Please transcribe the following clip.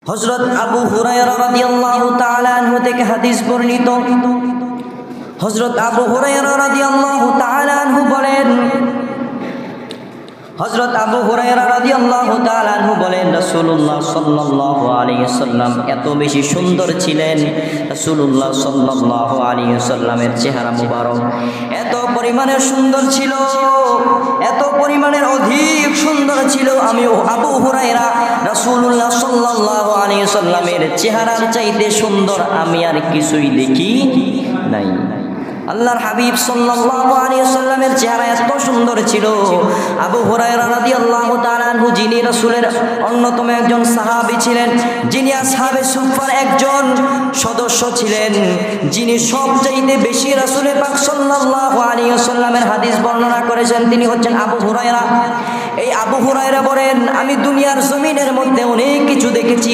হযরত আবু হুরায়রা রাদিয়াল্লাহু তাআলা আনহু থেকে হাদিস বর্ণিত। হযরত আবু হুরায়রা রাদিয়াল্লাহু তাআলা আনহু বলেন, হযরত আবু হুরায়রা রাদিয়াল্লাহু তাআলা আনহু বলেন, রাসূলুল্লাহ সাল্লাল্লাহু আলাইহি ওয়াসাল্লাম এত বেশি সুন্দর ছিলেন। রাসূলুল্লাহ সাল্লাল্লাহু আলাইহি ওয়াসাল্লামের চেহারা মুবারক এত পরিমাণে সুন্দর ছিল, এত পরিমাণের অধিক সুন্দর ছিল। আমি আবু হুরায়রা রাসূলুল্লাহ সাল্লাল্লাহু আলাইহি ওয়াসাল্লামের চেহারার চাইতে সুন্দর আমি আর কিছুই দেখি নাই। আল্লাহর হাবিব সাল্লাল্লাহু আলাইহি ওয়াসাল্লামের চেহারা এত সুন্দর ছিল। আবু হুরায়রা রাদিয়াল্লাহু তাআলা আনহু, যিনি রাসূলের অন্যতম একজন সাহাবী ছিলেন, যিনি আসহাবে সুফফার একজন সদস্য ছিলেন, যিনি সবচাইতে বেশি রাসূলের পাক সাল্লাল্লাহু আলাইহি ওয়াসাল্লামের হাদিস বর্ণনা করেছেন, তিনি হচ্ছেন আবু হুরায়রা। এই আবু হুরায়রা বলেন, আমি দুনিয়ার জমিনের মধ্যে অনেক কিছু দেখেছি,